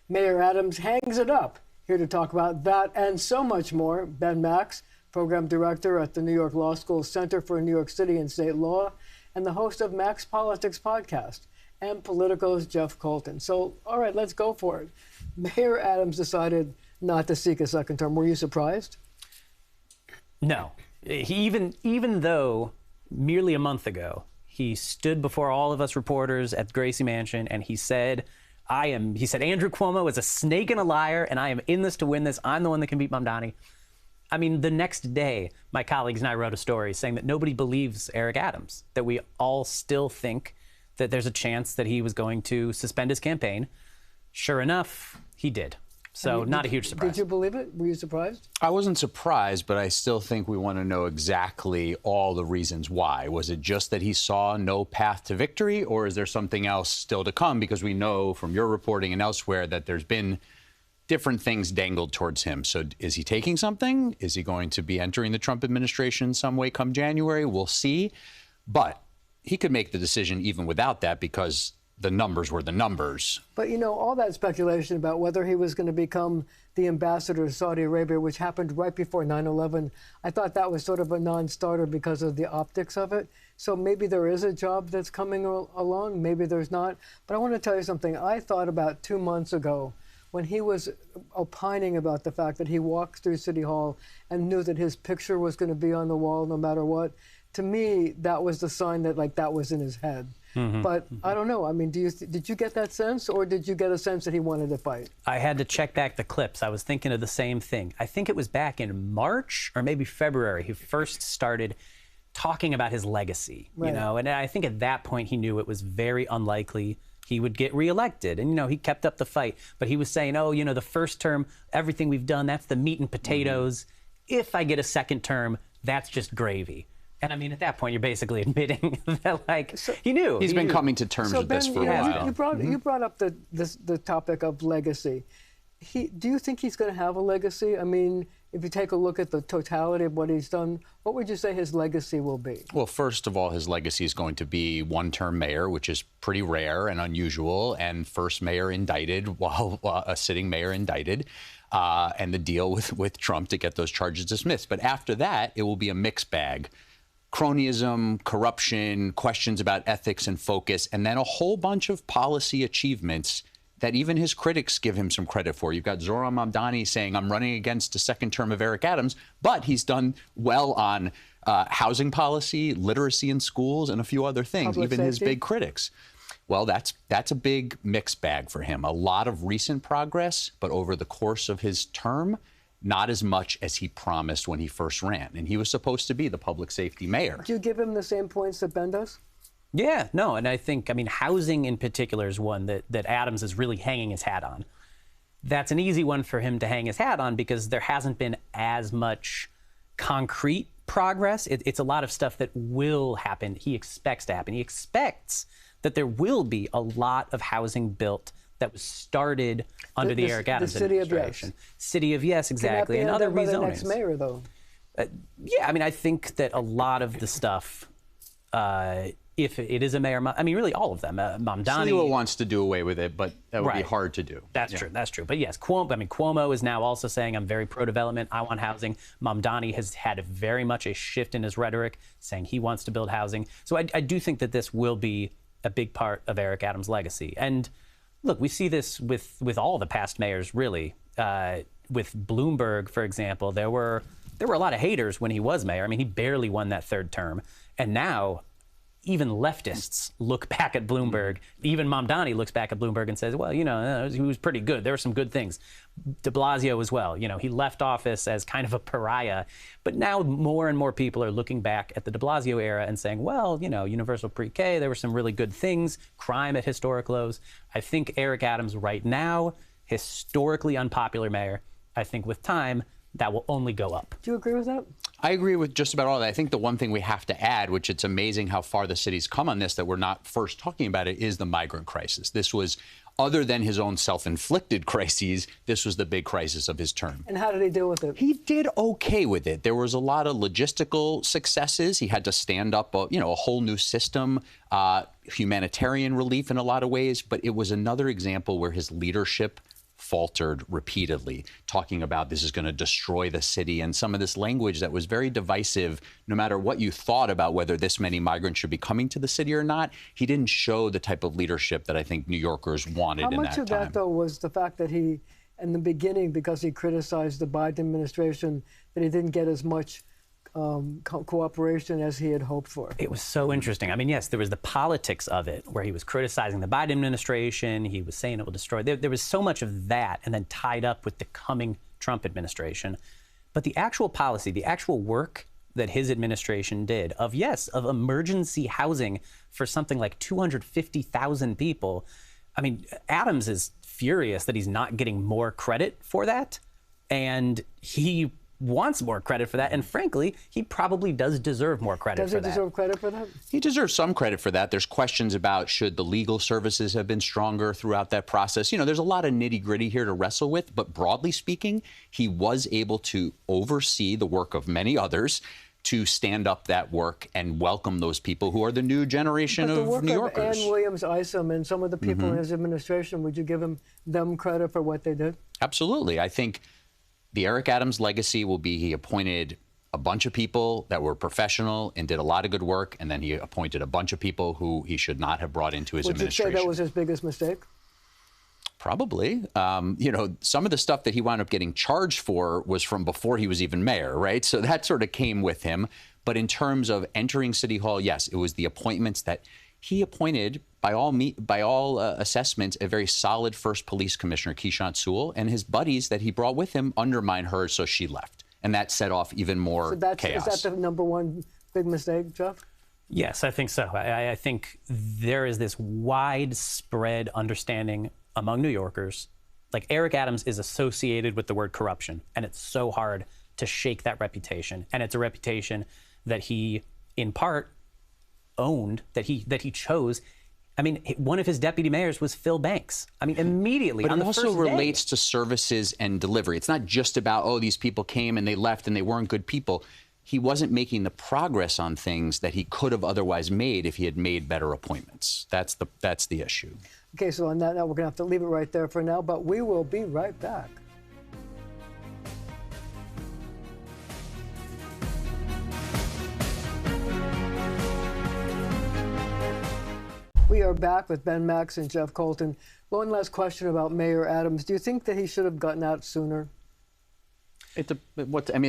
Mayor Adams hangs it up. Here to talk about that and so much more, Ben Max, Program Director at the New York Law School Center for New York City and State Law, and the host of Max Politics Podcast, and Politico's Jeff Coltin. So, all right, let's go for it. Mayor Adams decided not to seek a second term. Were you surprised? No. Even though merely a month ago, he stood before all of us reporters at Gracie Mansion and he said, Andrew Cuomo is a snake and a liar and I am in this to win this. I'm the one that can beat Mandani. I mean, the next day, my colleagues and I wrote a story saying that nobody believes Eric Adams, that we all still think that there's a chance that he was going to suspend his campaign. Sure enough, he did. So not a huge surprise. Did you believe it? Were you surprised? I wasn't surprised, but I still think we want to know exactly all the reasons why. Was it just that he saw no path to victory, or is there something else still to come? Because we know from your reporting and elsewhere that there's been different things dangled towards him. So is he taking something? Is he going to be entering the Trump administration some way come January? We'll see. But he could make the decision even without that because the numbers were the numbers. But, you know, all that speculation about whether he was going to become the ambassador to Saudi Arabia, which happened right before 9/11, I thought that was sort of a non-starter because of the optics of it. So maybe there is a job that's coming along, maybe there's not. But I want to tell you something. I thought about 2 months ago when he was opining about the fact that he walked through City Hall and knew that his picture was going to be on the wall no matter what. To me, that was the sign that, like, that was in his head. But I don't know. I mean, did you get that sense, or did you get a sense that he wanted to fight? I had to check back the clips. I was thinking of the same thing. I think it was back in March or maybe February he first started talking about his legacy, you know, and I think at that point he knew it was very unlikely he would get reelected. And, you know, he kept up the fight. But he was saying, oh, you know, the first term, everything we've done, that's the meat and potatoes. If I get a second term, that's just gravy. And I mean, at that point, you're basically admitting that, like, he knew. He's been coming to terms with this for a while. You brought up the topic of legacy. Do you think he's going to have a legacy? I mean, if you take a look at the totality of what he's done, what would you say his legacy will be? Well, first of all, his legacy is going to be one-term mayor, which is pretty rare and unusual, and first mayor indicted while a sitting mayor indicted, and the deal with Trump to get those charges dismissed. But after that, it will be a mixed bag. Cronyism, corruption, questions about ethics and focus, and then a whole bunch of policy achievements that even his critics give him some credit for. You've got Zohran Mamdani saying, I'm running against a second term of Eric Adams, but he's done well on housing policy, literacy in schools, and a few other things, even his big critics. Well, that's a big mixed bag for him. A lot of recent progress, but over the course of his term, not as much as he promised when he first ran. And he was supposed to be the public safety mayor. Do you give him the same points that Ben does? Yeah, no, and I think, I mean, housing in particular is one that Adams is really hanging his hat on. That's an easy one for him to hang his hat on because there hasn't been as much concrete progress. It's a lot of stuff that will happen, he expects to happen. He expects that there will be a lot of housing built that was started under the Eric Adams administration. City of Yes, exactly, and other rezonings. The next mayor, though. Yeah, I mean, I think that a lot of the stuff, if it is a mayor, I mean, really all of them. Mamdani. Sliwa wants to do away with it, but that would be hard to do. That's true. That's true. But yes, Cuomo is now also saying, I'm very pro-development. I want housing. Mamdani has had very much a shift in his rhetoric, saying he wants to build housing. So I do think that this will be a big part of Eric Adams' legacy. And look, we see this with all the past mayors, really. With Bloomberg, for example, there were a lot of haters when he was mayor. I mean, he barely won that third term. And now, even leftists look back at Bloomberg. Even Mamdani looks back at Bloomberg and says, well, you know, he was pretty good. There were some good things. De Blasio as well. You know, he left office as kind of a pariah. But now more and more people are looking back at the de Blasio era and saying, well, you know, universal pre-K, there were some really good things. Crime at historic lows. I think Eric Adams right now, historically unpopular mayor. I think with time, that will only go up. Do you agree with that? I agree with just about all that. I think the one thing we have to add, which it's amazing how far the city's come on this, that we're not first talking about it, is the migrant crisis. This was, other than his own self-inflicted crises, this was the big crisis of his term. And how did he deal with it? He did okay with it. There was a lot of logistical successes. He had to stand up, a whole new system, humanitarian relief in a lot of ways. But it was another example where his leadership faltered repeatedly, talking about this is going to destroy the city, and some of this language that was very divisive, no matter what you thought about whether this many migrants should be coming to the city or not. He didn't show the type of leadership that I think New Yorkers wanted in that time. How much of that, though, was the fact that he, in the beginning, because he criticized the Biden administration, that he didn't get as much cooperation as he had hoped for? It was so interesting. I mean, yes, there was the politics of it, where he was criticizing the Biden administration. He was saying it will destroy. There was so much of that, and then tied up with the coming Trump administration. But the actual policy, the actual work that his administration did of emergency housing for something like 250,000 people. I mean, Adams is furious that he's not getting more credit for that. And he wants more credit for that. And frankly, he probably does deserve more credit for that. Does he deserve credit for that? He deserves some credit for that. There's questions about should the legal services have been stronger throughout that process. You know, there's a lot of nitty gritty here to wrestle with. But broadly speaking, he was able to oversee the work of many others to stand up that work and welcome those people who are the new generation of New Yorkers. But the work of Ann Williams Isom and some of the people in his administration, would you give them credit for what they did? Absolutely. I think the Eric Adams legacy will be he appointed a bunch of people that were professional and did a lot of good work, and then he appointed a bunch of people who he should not have brought into his administration. Would you say that was his biggest mistake? Probably. You know, some of the stuff that he wound up getting charged for was from before he was even mayor, right? So that sort of came with him. But in terms of entering City Hall, yes, it was the appointments that he appointed, by all assessments, a very solid first police commissioner, Keechant Sewell, and his buddies that he brought with him undermined her, so she left. And that set off even more chaos. Is that the number one big mistake, Jeff? Yes, I think so. I think there is this widespread understanding among New Yorkers. Like, Eric Adams is associated with the word corruption, and it's so hard to shake that reputation. And it's a reputation that he, in part, owned, that he chose. I mean, one of his deputy mayors was Phil Banks. I mean, immediately on the first day. But it also relates to services and delivery. It's not just about, oh, these people came and they left and they weren't good people. He wasn't making the progress on things that he could have otherwise made if he had made better appointments. That's the issue. Okay, so on that note, we're going to have to leave it right there for now, but we will be right back. We are back with Ben, Max, and Jeff Coltin. One last question about Mayor Adams. Do you think that he should have gotten out sooner? It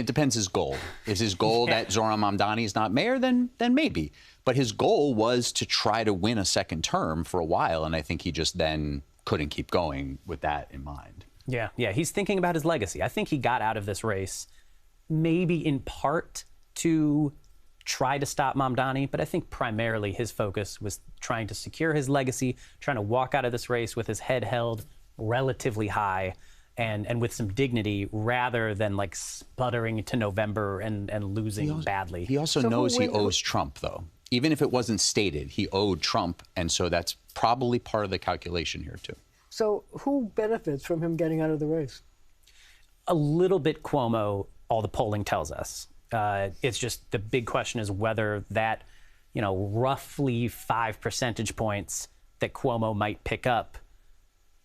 depends his goal. Is his goal that Zoran Mamdani is not mayor? Then maybe. But his goal was to try to win a second term for a while, and I think he just then couldn't keep going with that in mind. Yeah, he's thinking about his legacy. I think he got out of this race maybe in part to try to stop Mamdani, but I think primarily his focus was trying to secure his legacy, trying to walk out of this race with his head held relatively high and with some dignity, rather than like sputtering to November and losing badly. He also knows he owes Trump, though. Even if it wasn't stated, he owed Trump, and so that's probably part of the calculation here, too. So who benefits from him getting out of the race? A little bit Cuomo, all the polling tells us. It's just the big question is whether that, roughly 5 percentage points that Cuomo might pick up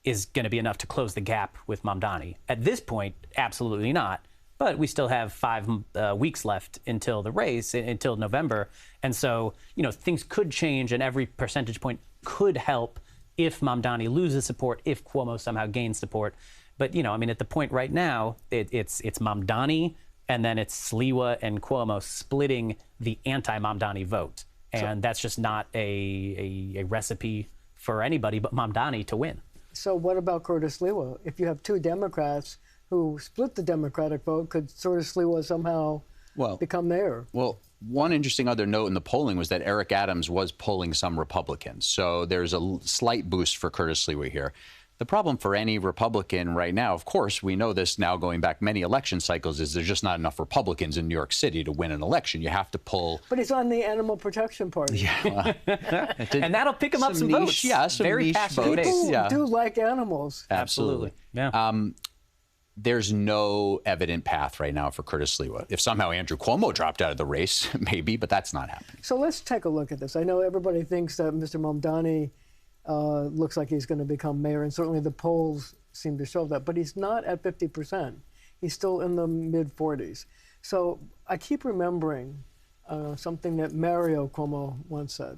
is going to be enough to close the gap with Mamdani. At this point, absolutely not. But we still have 5 weeks left until the race, until November. And so, things could change, and every percentage point could help if Mamdani loses support, if Cuomo somehow gains support. But, at the point right now, it's Mamdani, and then it's Sliwa and Cuomo splitting the anti-Mamdani vote. And that's just not a recipe for anybody but Mamdani to win. So what about Curtis Sliwa? If you have 2 Democrats who split the Democratic vote, could Curtis Sliwa somehow become mayor? Well, one interesting other note in the polling was that Eric Adams was polling some Republicans. So there's a slight boost for Curtis Sliwa here. The problem for any Republican right now, of course, we know this now going back many election cycles, is there's just not enough Republicans in New York City to win an election. You have to pull. But he's on the Animal Protection Party. Yeah. And that'll pick him up some votes. Yeah, some very niche passionate votes. People do like animals. Absolutely. Yeah. There's no evident path right now for Curtis Sliwa. If somehow Andrew Cuomo dropped out of the race, maybe, but that's not happening. So let's take a look at this. I know everybody thinks that Mr. Mamdani looks like he's going to become mayor, and certainly the polls seem to show that. But he's not at 50%. He's still in the mid-40s. So I keep remembering something that Mario Cuomo once said.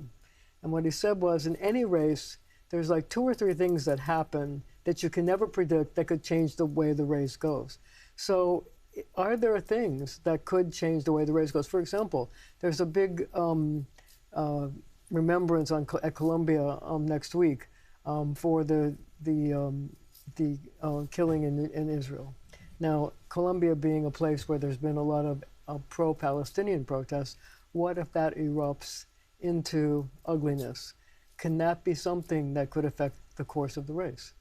And what he said was, in any race, there's like 2 or 3 things that happen that you can never predict that could change the way the race goes. So are there things that could change the way the race goes? For example, there's a big remembrance at Columbia next week for the killing in Israel. Now, Columbia being a place where there's been a lot of pro-Palestinian protests, what if that erupts into ugliness? Can that be something that could affect the course of the race?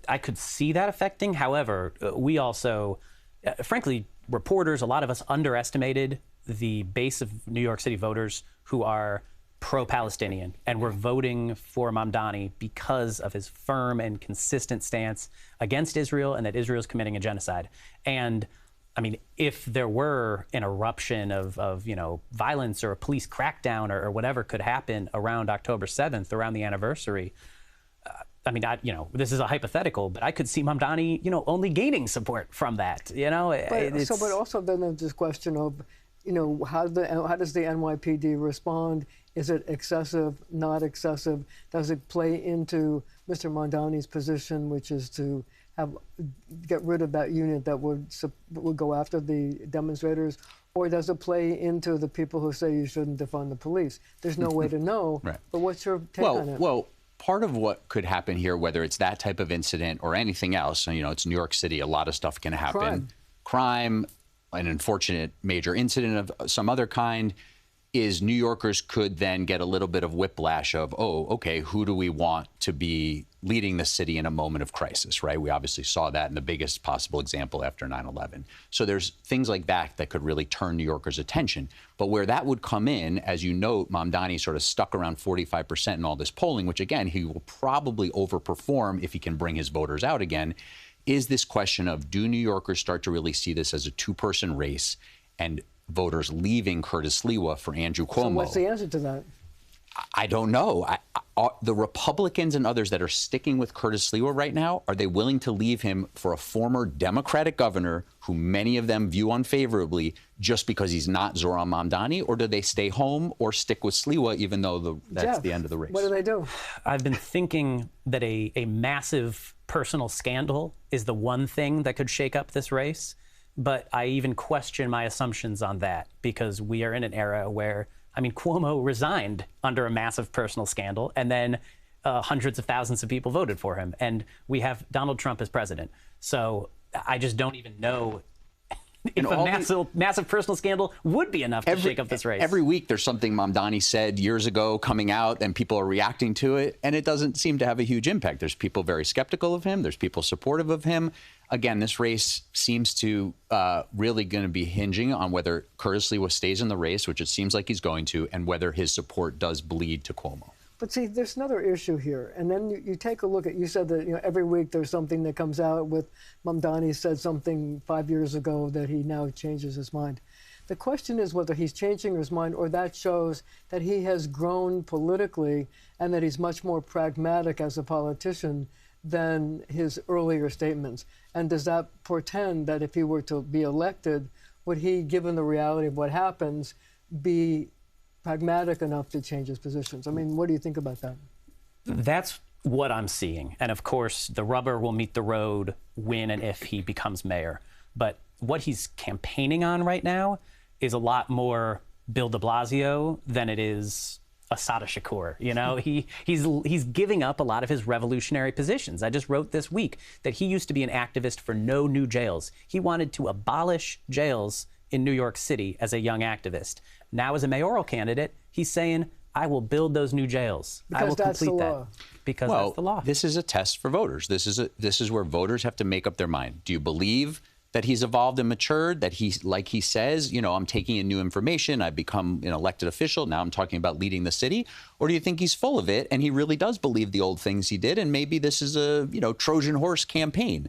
I could see that affecting. However, we also, frankly, reporters, a lot of us underestimated the base of New York City voters who are pro-Palestinian and were voting for Mandani because of his firm and consistent stance against Israel and that Israel is committing a genocide. And I mean, if there were an eruption of violence or a police crackdown or whatever could happen around October 7th, around the anniversary, I mean, this is a hypothetical, but I could see Mamdani, only gaining support from that. But also then there's this question of, how does the NYPD respond? Is it excessive, not excessive? Does it play into Mr. Mandani's position, which is to get rid of that unit that would go after the demonstrators? Or does it play into the people who say you shouldn't defund the police? There's no way to know. Right. But what's your take on it? Well, part of what could happen here, whether it's that type of incident or anything else, it's New York City, a lot of stuff can happen. Crime, an unfortunate major incident of some other kind, is New Yorkers could then get a little bit of whiplash of, oh, okay, who do we want to be leading the city in a moment of crisis, right? We obviously saw that in the biggest possible example after 9/11. So there's things like that that could really turn New Yorkers' attention. But where that would come in, as you note, Mamdani sort of stuck around 45% in all this polling, which again, he will probably overperform if he can bring his voters out again, is this question of, do New Yorkers start to really see this as a 2-person race and voters leaving Curtis Sliwa for Andrew Cuomo? So what's the answer to that? I don't know. The Republicans and others that are sticking with Curtis Sliwa right now, are they willing to leave him for a former Democratic governor who many of them view unfavorably just because he's not Zohran Mamdani? Or do they stay home or stick with Sliwa even though that's Jeff, the end of the race? What do they do? I've been thinking that a massive personal scandal is the one thing that could shake up this race. But I even question my assumptions on that because we are in an era where, Cuomo resigned under a massive personal scandal, and then hundreds of thousands of people voted for him. And we have Donald Trump as president. So I just don't even know if a massive personal scandal would be enough to shake up this race. Every week there's something Mamdani said years ago coming out and people are reacting to it, and it doesn't seem to have a huge impact. There's people very skeptical of him. There's people supportive of him. Again, this race seems to really going to be hinging on whether Curtis Sliwa stays in the race, which it seems like he's going to, and whether his support does bleed to Cuomo. But see, there's another issue here. And then you take a look at, you said that every week there's something that comes out with Mamdani said something 5 years ago that he now changes his mind. The question is whether he's changing his mind or that shows that he has grown politically and that he's much more pragmatic as a politician than his earlier statements. And does that portend that if he were to be elected, would he, given the reality of what happens, be pragmatic enough to change his positions? What do you think about that? That's what I'm seeing. And of course, the rubber will meet the road when and if he becomes mayor. But what he's campaigning on right now is a lot more Bill de Blasio than it is Assata Shakur. He's giving up a lot of his revolutionary positions. I just wrote this week that he used to be an activist for no new jails. He wanted to abolish jails in New York City as a young activist. Now, as a mayoral candidate, he's saying, I will build those new jails. Because I will that's complete the that. law. Because that's the law. This is a test for voters. This is where voters have to make up their mind. Do you believe that he's evolved and matured, that he's, like he says, I'm taking in new information, I've become an elected official, now I'm talking about leading the city? Or do you think he's full of it and he really does believe the old things he did and maybe this is a, Trojan horse campaign?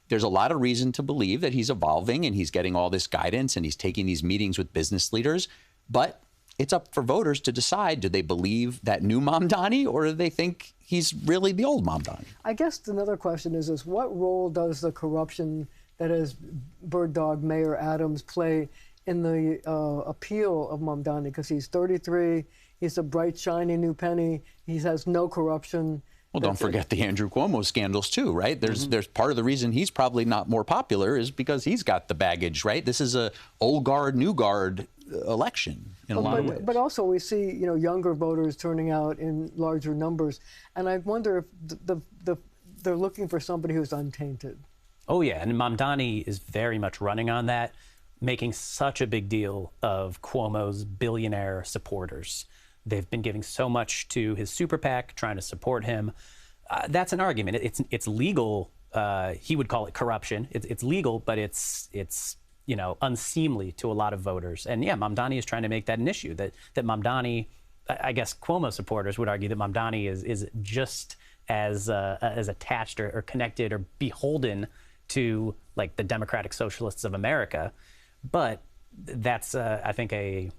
There's a lot of reason to believe that he's evolving and he's getting all this guidance and he's taking these meetings with business leaders. But it's up for voters to decide, do they believe that new Mamdani or do they think he's really the old Mamdani. I guess another question is this: what role does the corruption that is Bird Dog Mayor Adams play in the appeal of Mamdani? Because he's 33, he's a bright, shiny new penny, he has no corruption. Well, don't forget the Andrew Cuomo scandals too, right? There's part of the reason he's probably not more popular is because he's got the baggage, right? This is a old guard, new guard election in a lot of ways. But also we see, younger voters turning out in larger numbers, and I wonder if they're looking for somebody who's untainted. Oh yeah, and Mamdani is very much running on that, making such a big deal of Cuomo's billionaire supporters. They've been giving so much to his super PAC, trying to support him. That's an argument. It's legal. He would call it corruption. It's legal, but it's unseemly to a lot of voters. And yeah, Mamdani is trying to make that an issue. That Mamdani, I guess Cuomo supporters would argue that Mamdani is just as attached or connected or beholden to like the Democratic Socialists of America. But that's I think a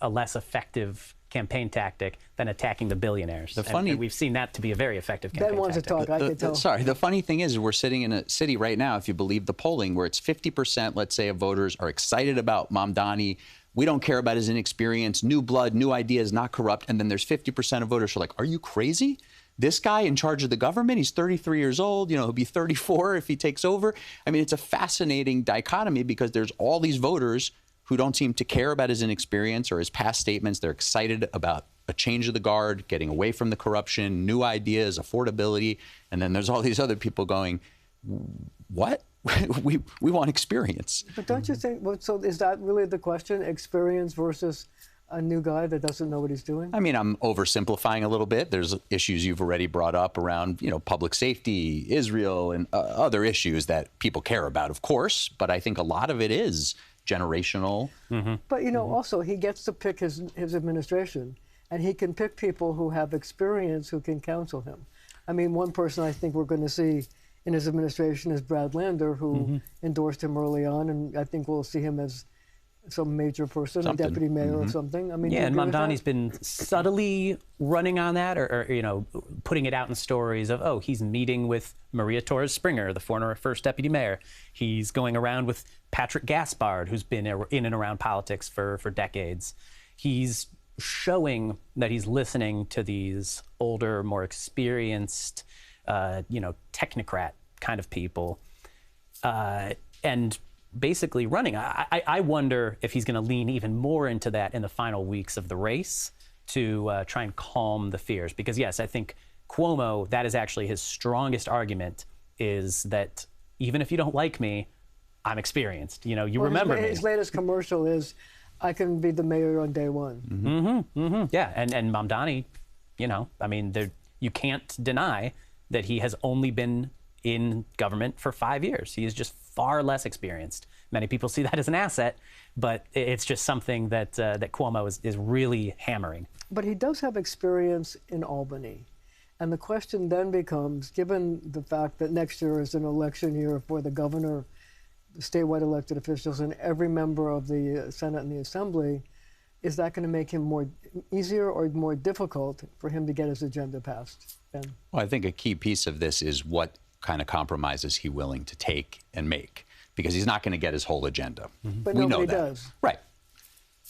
less effective campaign tactic than attacking the billionaires. And we've seen that to be a very effective campaign Ben wants tactic. to talk, I can tell. Sorry, the funny thing is we're sitting in a city right now, if you believe the polling, where it's 50%, let's say, of voters are excited about Mamdani. We don't care about his inexperience, new blood, new ideas, not corrupt. And then there's 50% of voters who are like, are you crazy? This guy in charge of the government, he's 33 years old, he'll be 34 if he takes over. I mean, it's a fascinating dichotomy because there's all these voters who don't seem to care about his inexperience or his past statements. They're excited about a change of the guard, getting away from the corruption, new ideas, affordability. And then there's all these other people going, what? we want experience. But don't you think, so is that really the question, experience versus a new guy that doesn't know what he's doing? I mean, I'm oversimplifying a little bit. There's issues you've already brought up around, public safety, Israel, and other issues that people care about, of course. But I think a lot of it is generational. But also he gets to pick his administration, and he can pick people who have experience who can counsel him. I mean, one person I think we're going to see in his administration is Brad Lander, who endorsed him early on, and I think we'll see him as some major person, a deputy mayor or something. I mean, yeah, and Mamdani's been subtly running on that, or putting it out in stories of, oh, he's meeting with Maria Torres Springer, the former first deputy mayor. He's going around with Patrick Gaspard, who's been in and around politics for decades. He's showing that he's listening to these older, more experienced, technocrat kind of people, and basically running. I wonder if he's going to lean even more into that in the final weeks of the race to try and calm the fears. Because yes, I think Cuomo, that is actually his strongest argument, is that even if you don't like me, I'm experienced. Remember me. His latest commercial is, I can be the mayor on day one. Yeah, and Mamdani, you can't deny that he has only been in government for 5 years. He is just far less experienced. Many people see that as an asset, but it's just something that Cuomo is really hammering. But he does have experience in Albany. And the question then becomes, given the fact that next year is an election year for the governor, the statewide elected officials, and every member of the Senate and the Assembly, is that going to make him more easier or more difficult for him to get his agenda passed? Ben? Well, I think a key piece of this is what kind of compromises he's willing to take and make, because he's not going to get his whole agenda. But we nobody does. Right.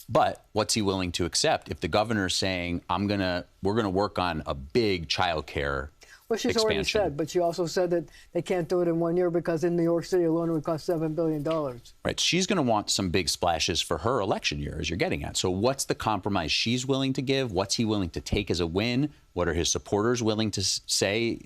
But what's he willing to accept if the governor's saying, we're going to work on a big child care Well, she's expansion. already said, but she also said that they can't do it in 1 year because in New York City alone it would cost $7 billion. Right. She's going to want some big splashes for her election year, as you're getting at. So what's the compromise she's willing to give? What's he willing to take as a win? What are his supporters willing to say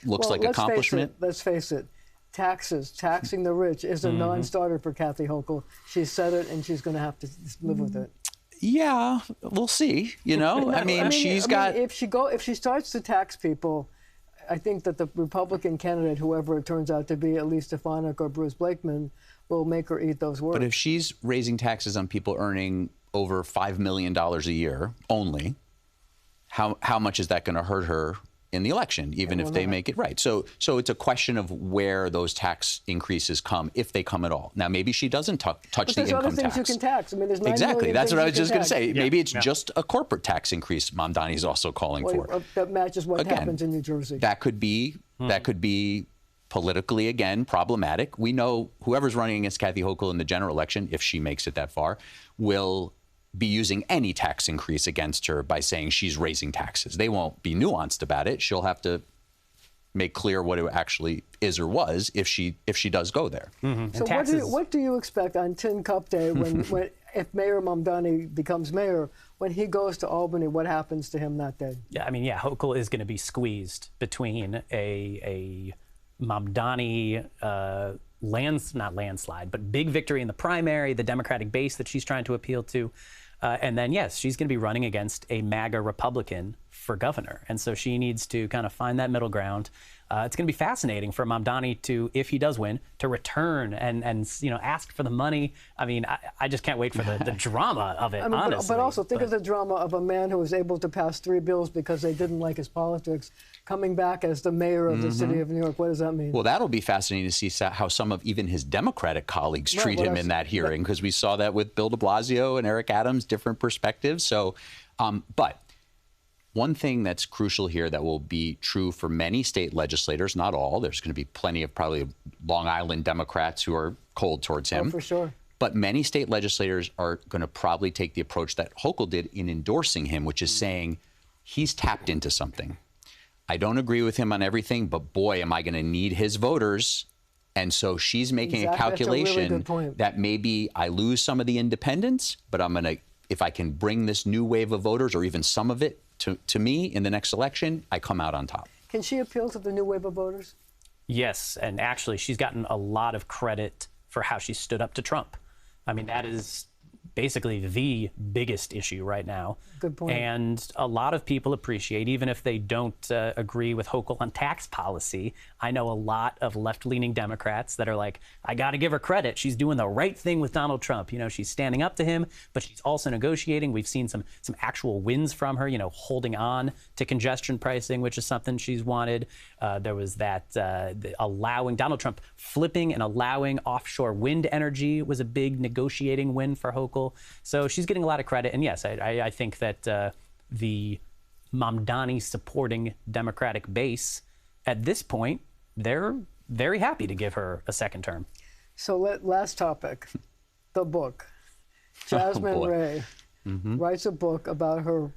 looks like accomplishment? Let's face it. Taxing the rich is a non-starter for Kathy Hochul. She said it, and she's going to have to live with it. Yeah, we'll see. If she starts to tax people, I think that the Republican candidate, whoever it turns out to be, at least Stefanik or Bruce Blakeman, will make her eat those words. But if she's raising taxes on people earning over $5 million a year only, how much is that going to hurt her in the election, even if they make it right. So it's a question of where those tax increases come, if they come at all. Now, maybe she doesn't touch the income tax. There's other things you can tax. I mean, there's 9 exactly. That's what I was just going to say. Yeah. Maybe it's just a corporate tax increase Mamdani is also calling for. That matches what Again, happens in New Jersey. That could be politically, again, problematic. We know whoever's running against Kathy Hochul in the general election, if she makes it that far, will be using any tax increase against her by saying she's raising taxes. They won't be nuanced about it. She'll have to make clear what it actually is or was if she does go there. Mm-hmm. So what do you expect on Tin Cup Day when if Mayor Mamdani becomes mayor, when he goes to Albany, what happens to him that day? Yeah, I mean, yeah, Hochul is going to be squeezed between a Mamdani not landslide, but big victory in the primary, the Democratic base that she's trying to appeal to. And then, yes, she's going to be running against a MAGA Republican for governor. And so she needs to kind of find that middle ground. It's going to be fascinating for Mamdani to, if he does win, to return and ask for the money. I mean, I just can't wait for the drama of it, I mean, honestly. But also think of the drama of a man who was able to pass 3 bills because they didn't like his politics, coming back as the mayor of the city of New York. What does that mean? Well, that'll be fascinating to see how some of even his Democratic colleagues treat him in that hearing, because we saw that with Bill de Blasio and Eric Adams, different perspectives. So, but one thing that's crucial here that will be true for many state legislators, not all, there's going to be plenty of probably Long Island Democrats who are cold towards him. Oh, for sure. But many state legislators are going to probably take the approach that Hochul did in endorsing him, which is saying he's tapped into something. I don't agree with him on everything, but boy, am I going to need his voters. And so she's making a calculation that maybe I lose some of the independents, but I'm going to, if I can bring this new wave of voters or even some of it to me in the next election, I come out on top. Can she appeal to the new wave of voters? Yes, and actually she's gotten a lot of credit for how she stood up to Trump. I mean, that is basically the biggest issue right now. Good point. And a lot of people appreciate, even if they don't agree with Hochul on tax policy, I know a lot of left-leaning Democrats that are like, I got to give her credit. She's doing the right thing with Donald Trump. You know, she's standing up to him, but she's also negotiating. We've seen some actual wins from her, holding on to congestion pricing, which is something she's wanted. There was that allowing Donald Trump flipping and allowing offshore wind energy was a big negotiating win for Hochul. So she's getting a lot of credit. And yes, I think that the Mamdani supporting Democratic base at this point, they're very happy to give her a second term. So last topic, the book. Jasmine Ray writes a book about her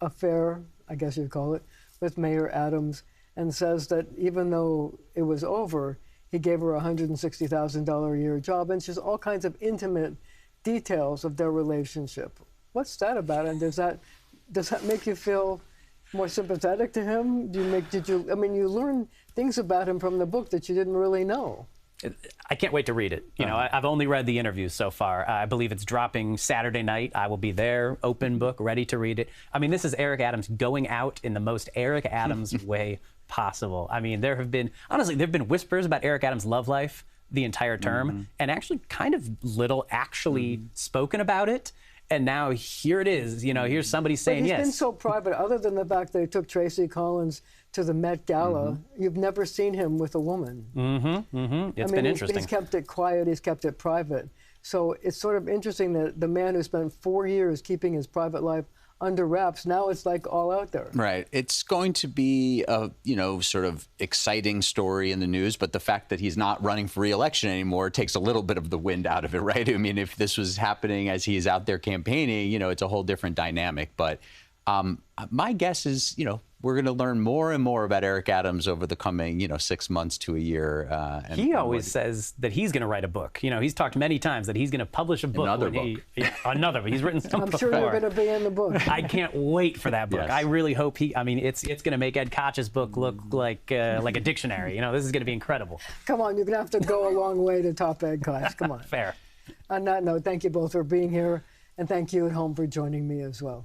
affair, I guess you'd call it, with Mayor Adams, and says that even though it was over, he gave her a $160,000 a year job, and she's all kinds of intimate details of their relationship. What's that about? And does that make you feel more sympathetic to him? You learn things about him from the book that you didn't really know. I can't wait to read it. I've only read the interviews so far. I believe it's dropping Saturday night. I will be there, open book, ready to read it. I mean, this is Eric Adams going out in the most Eric Adams way possible. I mean, there have been whispers about Eric Adams' love life the entire term, and actually kind of little spoken about it. And now here it is. Here's somebody saying yes. But he's been so private, other than the fact that he took Tracy Collins to the Met Gala. You've never seen him with a woman. It's been interesting. He's kept it quiet. He's kept it private. So it's sort of interesting that the man who spent 4 years keeping his private life under wraps, now it's like all out there. Right. It's going to be a, sort of exciting story in the news, but the fact that he's not running for re-election anymore takes a little bit of the wind out of it, right? I mean, if this was happening as he's out there campaigning, it's a whole different dynamic. But my guess is, we're going to learn more and more about Eric Adams over the coming, 6 months to a year. He always says that he's going to write a book. He's talked many times that he's going to publish a book. Another book. He's written some before. I'm sure you're going to be in the book. I can't wait for that book. Yes. I really hope it's going to make Ed Koch's book look like a dictionary. This is going to be incredible. Come on, you're going to have to go a long way to top Ed Koch. Come on. Fair. On that note, thank you both for being here, and thank you at home for joining me as well.